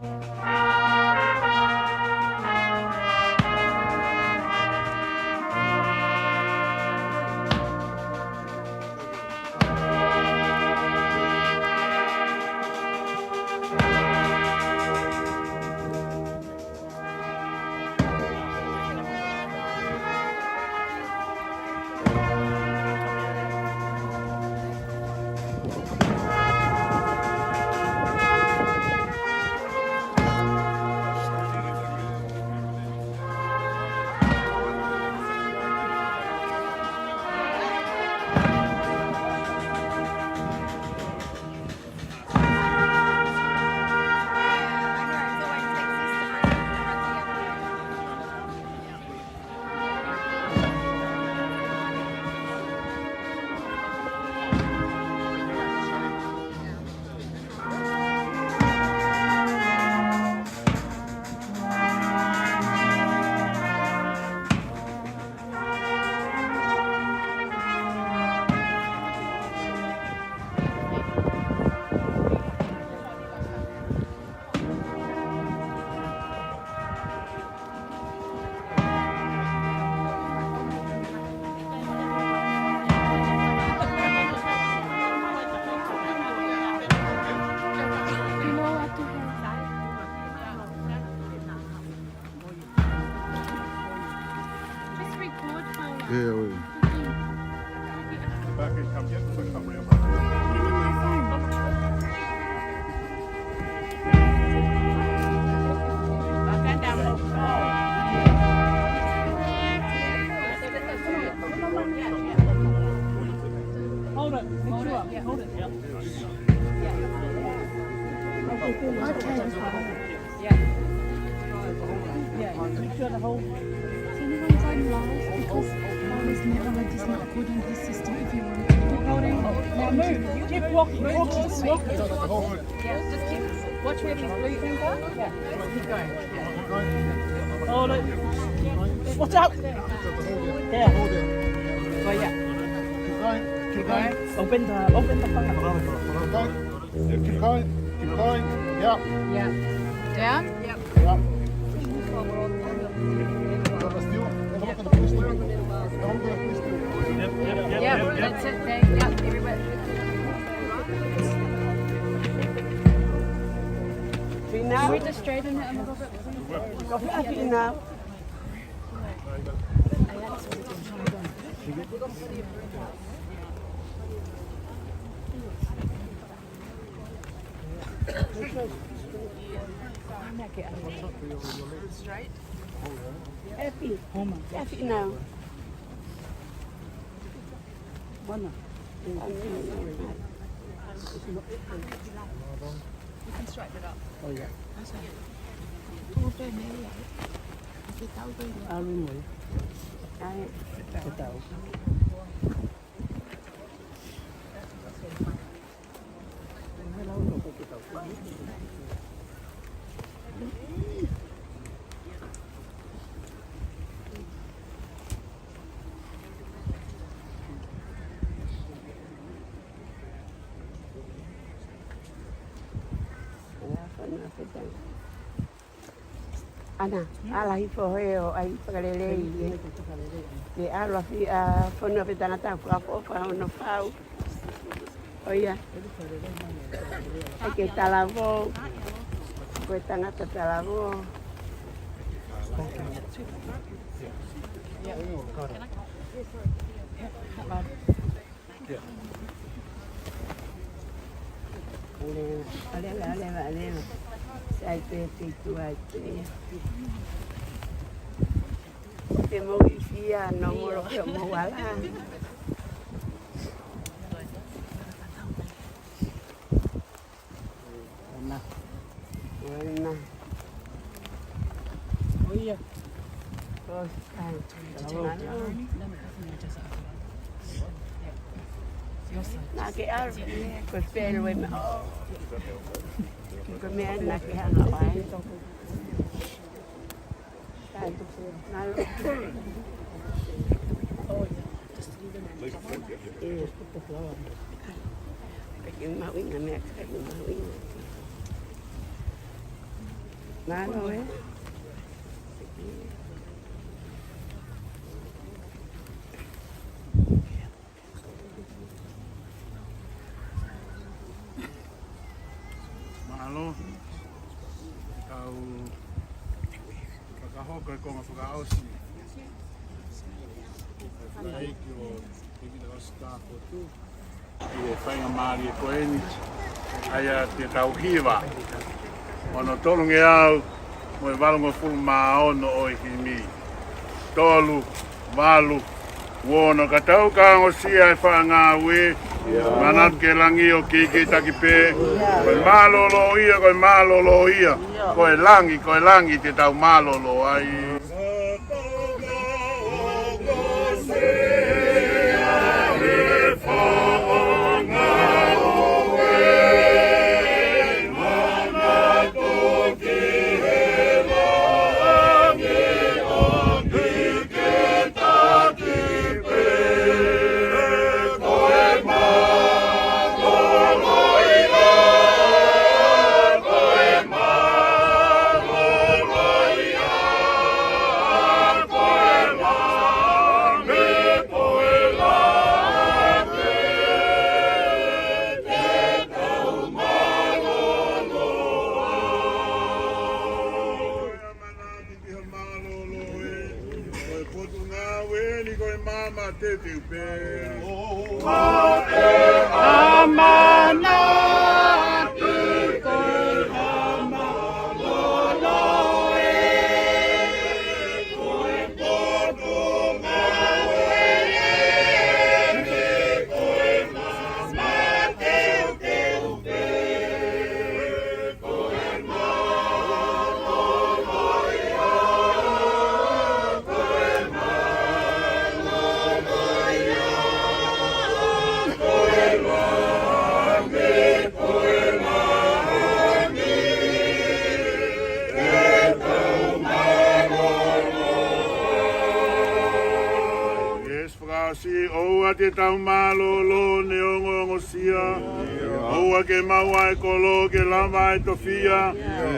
Yeah, oui. Hold it. Hold it. Yeah, hold it. Yeah. Yeah. Make sure the whole. Is anyone going live? Because Paula's network is not good in his system if you want to keep holding. Now move. Keep walking. Walk. Yeah, just keep. Watch where these blue things are. Yeah. Keep going. Yeah. Hold it. Watch out. There. Well, yeah. Keep going. Open the funnel. Keep going. Keep going. Yeah. Yeah. Down. Yep. Yeah. Have a look at the police station. Have a look at the police station. Yeah, that's it. There. Yep. Everybody. Can we just straighten it a little bit? Now. Straight. Happy. Happy now. One. You can straighten it up. Oh yeah. Ana, ala hi fo heo ai pagalele i e ala fi a Fonua pe Tangata ko fo fa no fau. Oia. Ai talavo. Ko Tangata talavo. Ale. Sai pe tu ai te. Te mo fia no moro que mo wala. Buena. Oye. Pues na que arve pues pero me que me na que hanga ai. Na lo. Que mau ina me que mau ina. Nano eh. Mahalo. Tau whakahoka e konga whakaosi. Whakai ki o Tevita Osika Fotu. I e whainga maari e koeni. Aia te tauhiwa. Ono tolunge au, mo e walunga fulu maono o i kimi. Tolu, walu, wono ka tau ka ngosia e whaanga ue. Manat ke langi o kiki taki pe. Koe malolo ia, koe malolo ia. Koe langi te tau malolo ai. Oua te tau malolo ne ongo sia. Oua ke maua e kolo ke lama e tofia.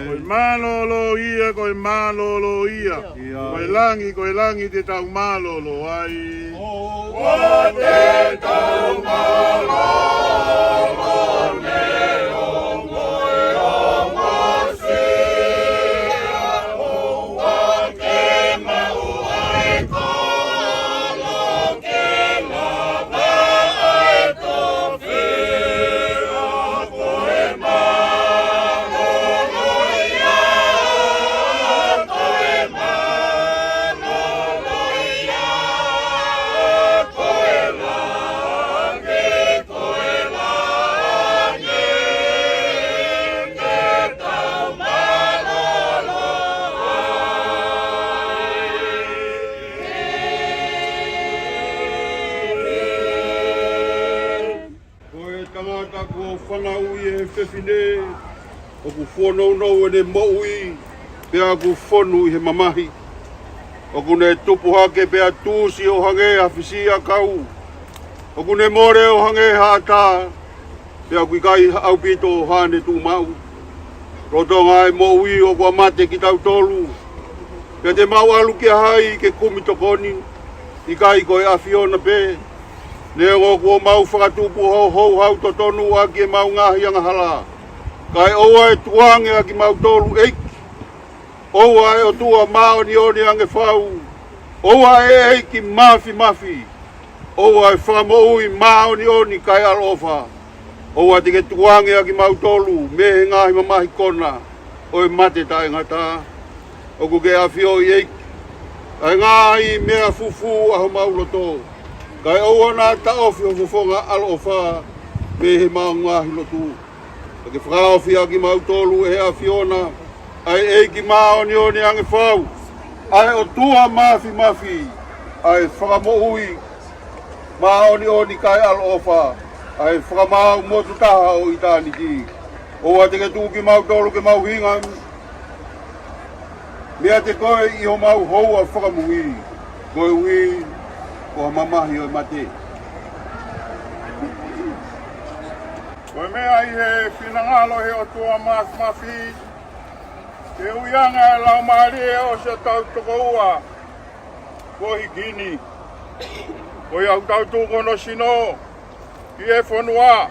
Koe malolo ia, koe malolo ia. Koe langi te tau malolo ai. Oua te tau malolo ne ongo e ongo sia. Oua ke maua e kolo. Tangata ko whanau I e whiwhine, o ku whanau e ne moui, pia ku whanu I he mamahi. O ku ne tupu hake pia tūsi o hange a whisia kau. O ku ne more o hange hata, pia ku kai au pito o hane tū mau. Rotonga e moui o kua mate ki tau tolu. Pia te mau alu ki hai ke Committal I kai koe a whiona pe. Ne o kua mau whakatupu hou hau to tonu a ki mau ngahi anga hala. Kai oua e tuange a ki mau tolu eiki. Oua e o tua mao ni oni ange whau. Oua e eiki mafi. Oua e whakamoui mao ni oni kai alofa. Oua te ke tuange a ki mau tolu mehe ngahi mamahi kona. O e mate tae ngata. O ku ke a whio I eiki. Ai ngahi mea fufu a ho mau loto. Kai oua nā taofi o fufonga alofa me he mau ngahi lotu. Ke whakaofi a ki mau tolu e a whiona. Ai eiki mao ni oni ange whau. Ai o tua mafi. Ai whakamoui. Mao ni oni kai alofa. Ai whakamau motu taha o itani ki. Oua te ke tū ki mau tolu ke mau hinga. Mea te koe I ho mau houa whakamui. Koe ui. Ko mamahi o mate. Koe mea I he whinangalo he o tua mafi. Te uianga e lau maari o se tau toko ua. Ko hikini. Ko iau tau tūkono sino. Ki e Fonua.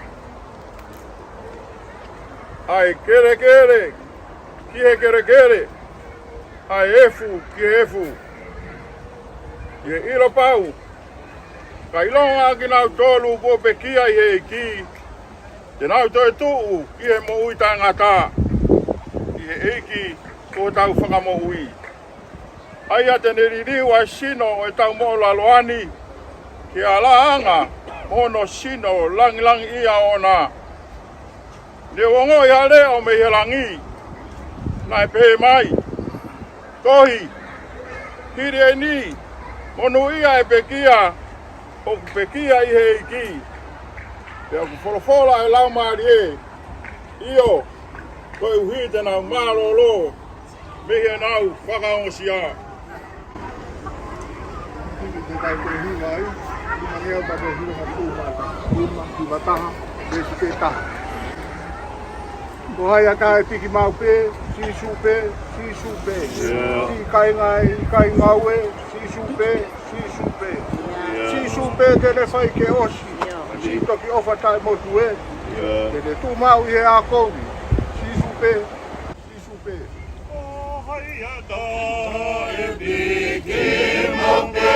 Ai kere kere. Ki he kere kere. Ai efu ki efu. Ie iro pau. Ka ilonga ki nau tolu ko pekia i he iki. Te nau toi tuu ki he mo ui Tangata. Ki he eiki ko tau whakamo ui. Ai a te neririu ai sino e tau mo laloani. Ki a laanga ono sino langi langi ia ona. Ne wongo ia leo me helangi. Nai pe mai. Tohi. Hiri e ni. Monu ia e pekia. O pekia i he iki. Pea ku wholofola e lau maari e. Io. Koe uhi tena marolo. Mehe nau whakaongo siya. Te kai te hiwa ai. I maneo ta te hiwa tūmata. Tūma, hiwa taha. Resi te taha. Ko hai a kai piki mau pe. Sisu pe. Sisu pe. Si kai ngai. Kai ngau e. Sisu pe. Sisu pe. Sisu pe te le whai ke osi. Si toki ofa tai motu e. Te te tū mau i he a kouri. Sisu pe. Sisu pe. O hai a ta e piki mau pe.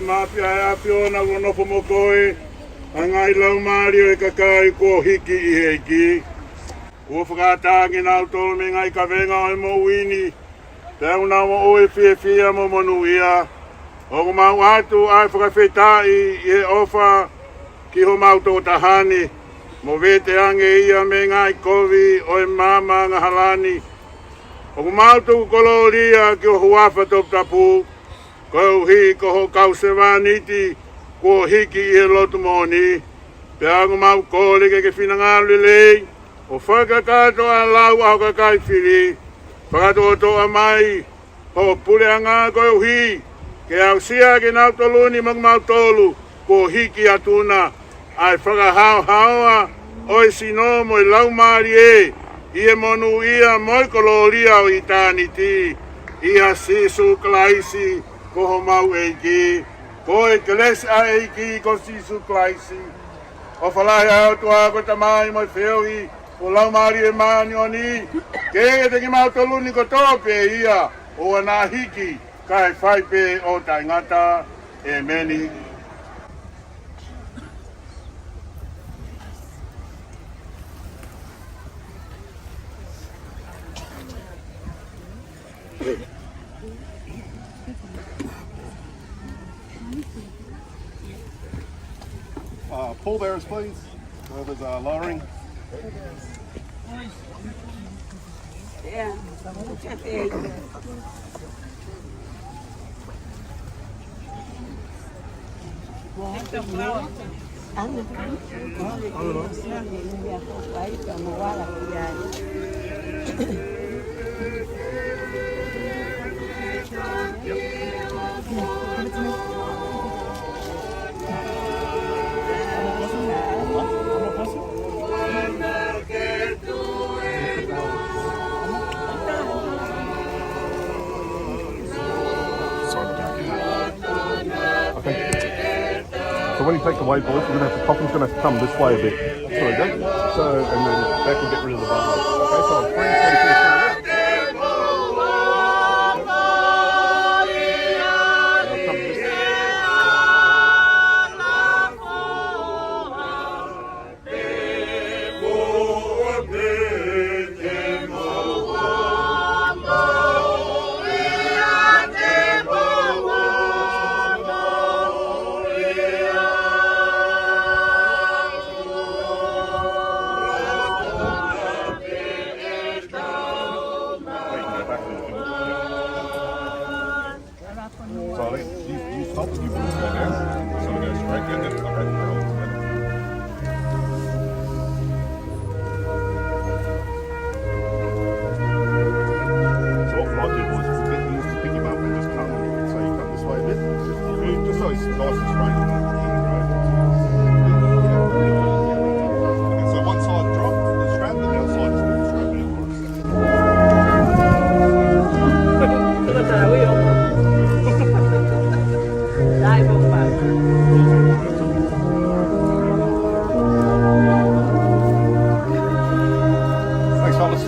Mapi ai api ona wanopo mo koe. Angai lau maari o e kakai ko hiki i heiki. Ua whakatangi nau tolu me ngai ka venga o e mo wini. Te una mo oe fia fia mo monu ia. O ko mau atu ai whakawhetai i e ofa ki ho mau tō tahani. Mo vete ange ia me ngai kovi o e mama ngahalani. O ko mau tō koloria ki o huafa tō tapu. Ko hi ko ho kau se vaniti ko hiki i lotu moni pe angu mau ko le ke finanga lele o faka kato a lau a ka kai fili faka to mai ho puleanga ko hi ke au sia ke na toluni mag mau tolu ko hiki atuna ai faka hao oi sino mo lau marie i monu ia mo koloria o itaniti ia sisu klaisi ko mau eiki, ko e kelesi a eiki ko sisu klaisi. O whalahi au tua ko tamai mo whioi, ko lau maari e maani o ni, ke e te ki mau toluni ko tope ia, o ana hiki, kai whaipe o Tangata, e meni. Pallbearers, please. Whoever's lowering. Yeah. So when you take the weight boys, you're going to have the coffin's going to have to come this way a bit. So we go. So, and then that will get rid of the bubbles. Okay, so on 3, 2, 3. So I think you stop and you want to go down. So we go straight down there. Okay, no. So what we might do was we'll get you to pick him up and just come, so you come this way a bit. Just so it's nice and straight. And so one side drop, the strap, and the other side is the strap. Thanks, fellas.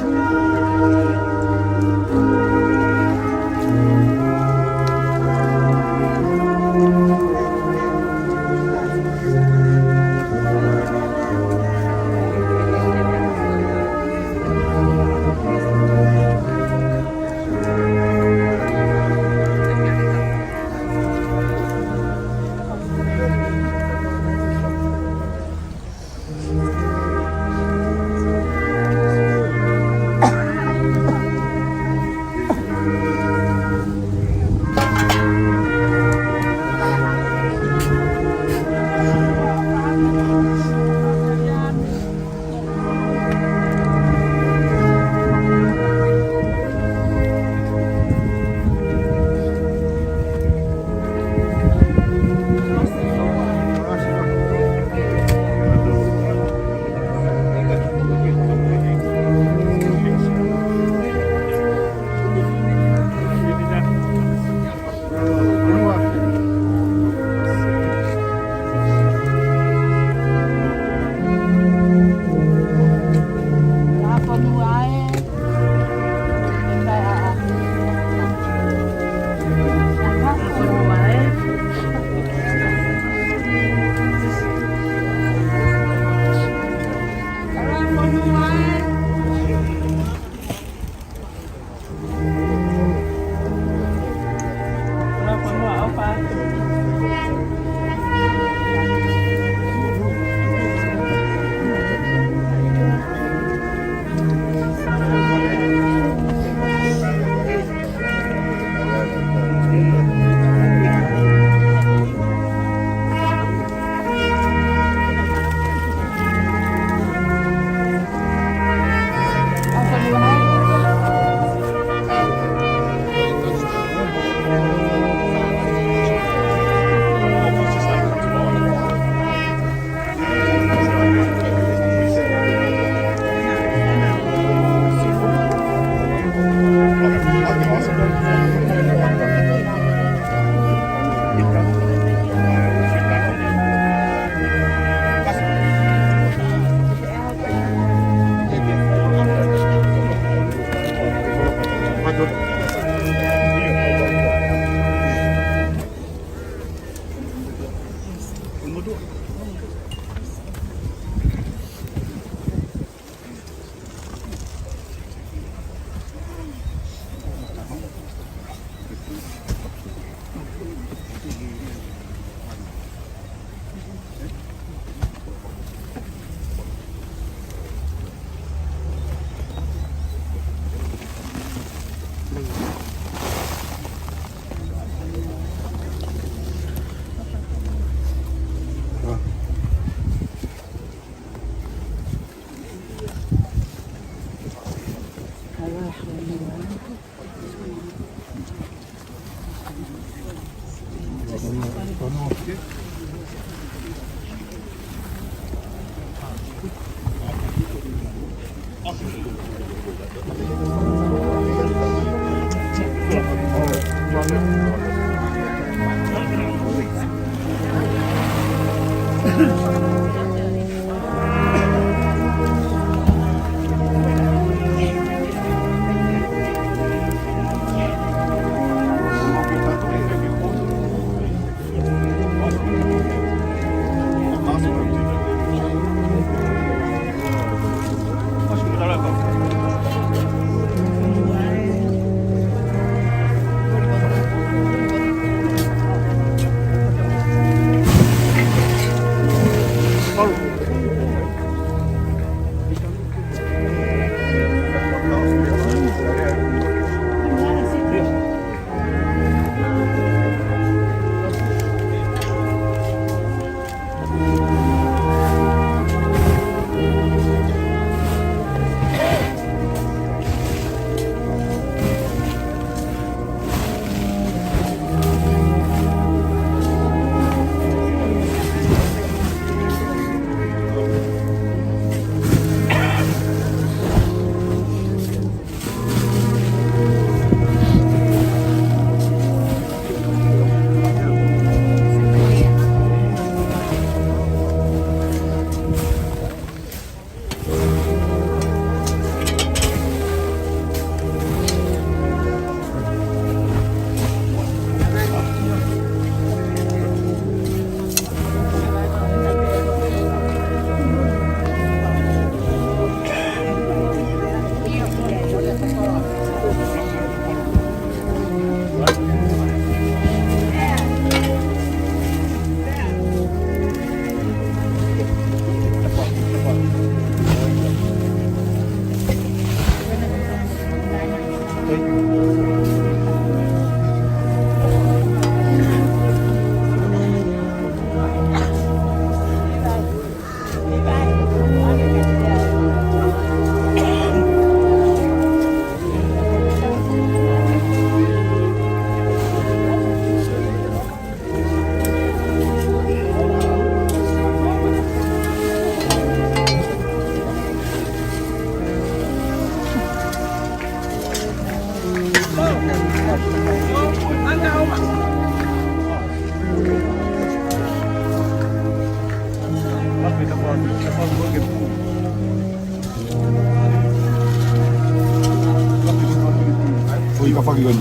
whakiwani.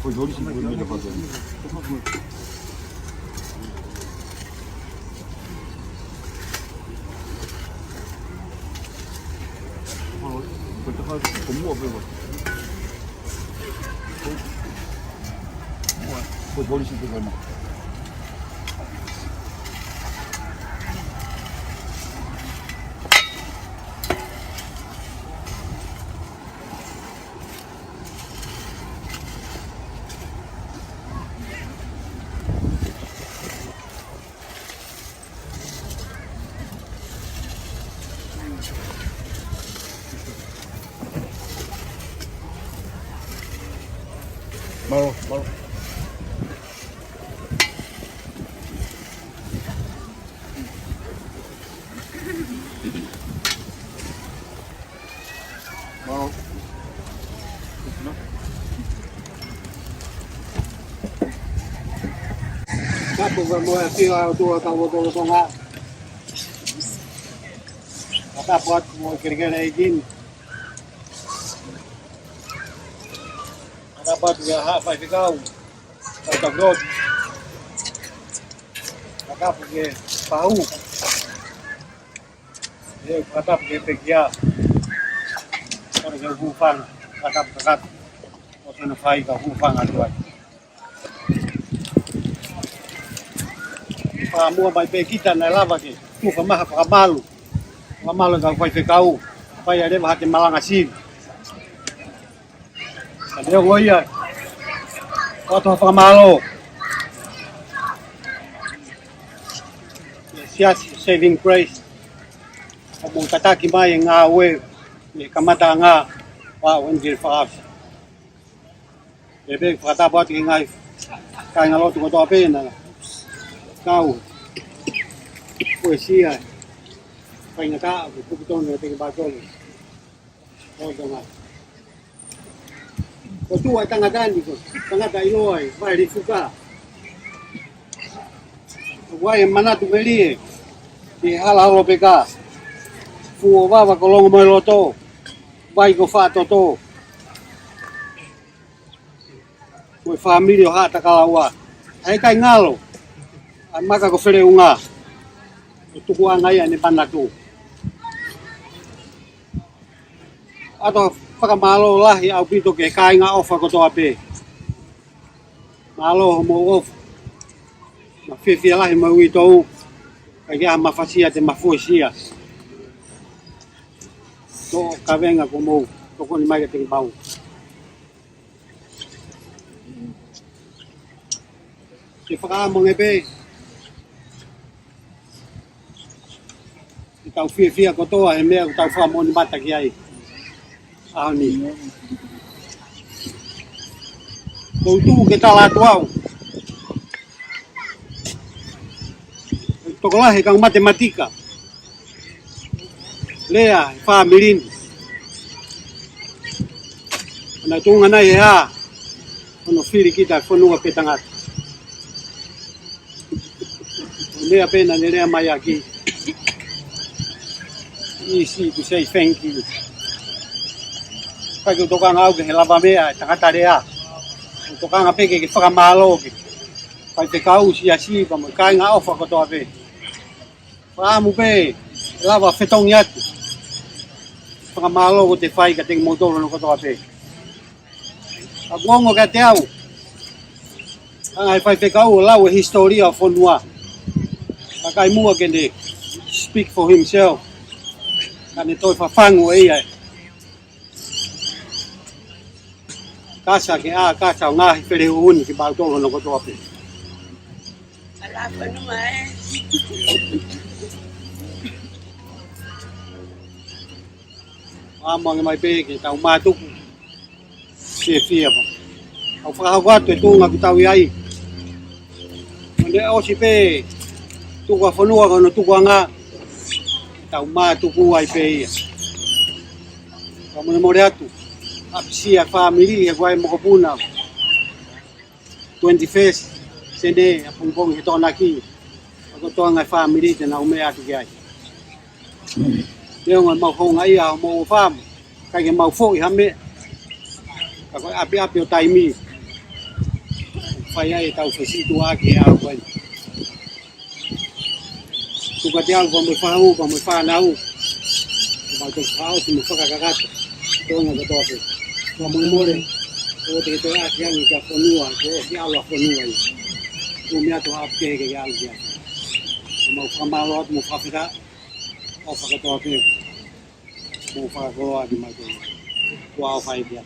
거의 요리 신고 있는 거 봐서. 공무 없는 거. 거의 요리 신고 있는 거. Malo. Malo. Kapu va moa tira o tua tau o tonga. Ata pot mo kirigana igin. Dapat dia hak pai kau. Kau grot. Dapat dia pau. Dia dapat dia pegia. Kalau dia hufang, dapat dekat. Kalau nak fai kau hufang aduan. Pamu bai pe kita na lava ke. Tu famah malu. Malu kau pai kau. Pai ada hati malang asin. Dia goya. Kau famalo. Sias saving price. Kamu kata kimai ngawe. Ni kamata nga. Wa wenjil faaf. Bebe kata buat ngai. Kai ngalo tu kau apa na. Kau. Poesia. Kai ngata aku betul ni tengah baca ni. Kau dengar. Ko tu ai Tangata ni ko. Tangata iloi, vai di fuka. Wai mana tu beli. Di halalo peka. Fu wa ko longo mo loto. Vai ko fa to. Ko family ha ta kalawa. Ai kai ngalo. Ai maka ko fere unga. Tu ko ngai ani panatu. Atau pakai malo lah ya au pito ke kai nga off ko to ape malo mo off ma fifi lah ma wi to kai ga ma fasia te ma fuisia to ka venga como to ko ni mai te bau se fa mo ngebe tau fifi ko to ai me tau fa mo ni mata ki ai ni. Kau tu kita latuau. Tokolah kang matematika. Lea familin. Na tunga na ya. Ono firi kita Fonua pe Tangata. Lea pena lea mai aqui. Easy to say thank you. Pai ko toka ngau ke lava mea Tangata rea. Toka ngape ke whakamalo ke. Pai te kau sia pa mo kai nga ofa ko to ape. Pa mu pe lava fetong yat. Whakamalo ko te whai ka te motor no ko to ape. Agongo ka te au. Ai pai te kau lau historia Fonua. Pakai mua ke de speak for himself. Kane toi whafangu e ai. Kasa ke kasa ngahi pere uni ki baltolo no kotope. Ala Fonua Amo mai pe ke tau matuku. Fia po. Au whakahawatu e tūnga ki tau iai. Mane o si pe tuku a whanua kono tuku a ngā. Tau matuku ai pe ia. Ka mone more atu. Apisia family e guai mokopuna. 21st sene a pungpong he tōna ki. Ako toa ngai family te na ume atu ki ai. Leo ngai mau honga ia o mau fam. Kai ke mau fo i hame. Ako api o taimi. Fai ai tau fesitu aki au koe. Tuka te au pa me whanau. Mau te whao te me whakakakata. Tōna ka tōpe. Ka more. O te te aki angi ka Fonua. Ko o ki aula Fonua i. Ko mea to hapu keke ki alu ki aki. Mau whamalo atu mo whawhira. O whakatope. Mo whakakoro atu mai te. Ouau Faitoka.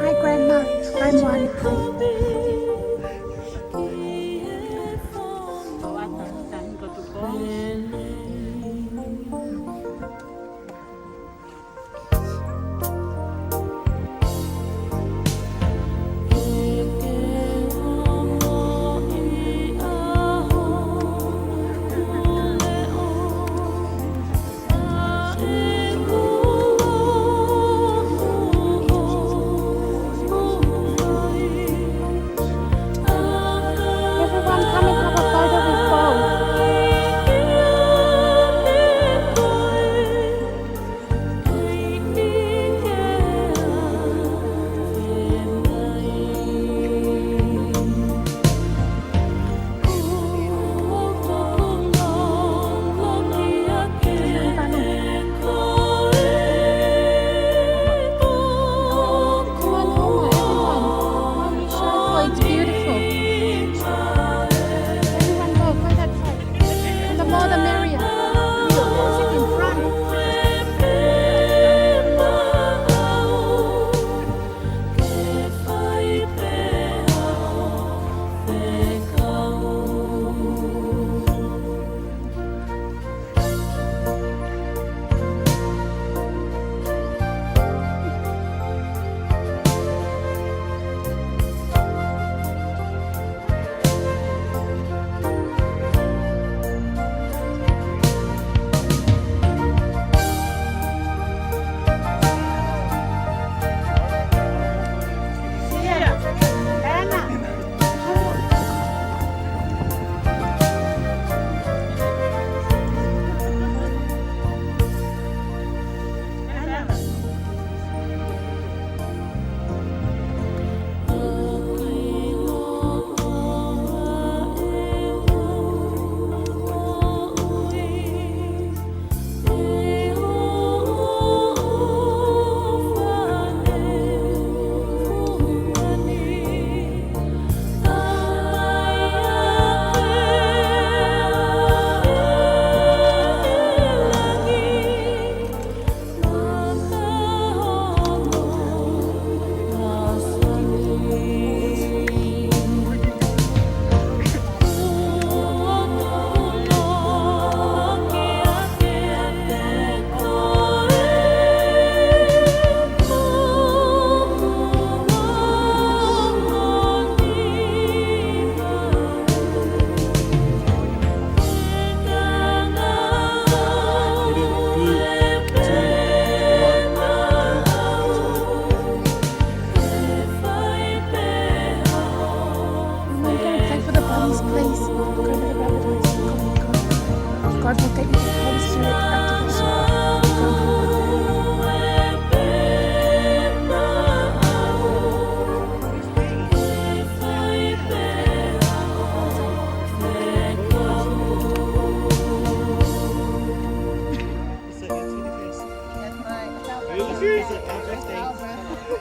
Hi, Grandma. I'm one. Everyone come and have a photo with Bo. Come on over, everyone. While we show Bo, it's beautiful. Everyone go that side. And the more the merrier. You sit in front. God will take you to the Holy Spirit activation.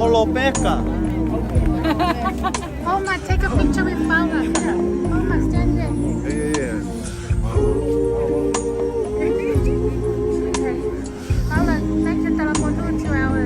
Holopeka. Oma, take a picture with Paula. Oma, stand there. Yeah. Paula, take the telephone to our.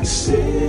See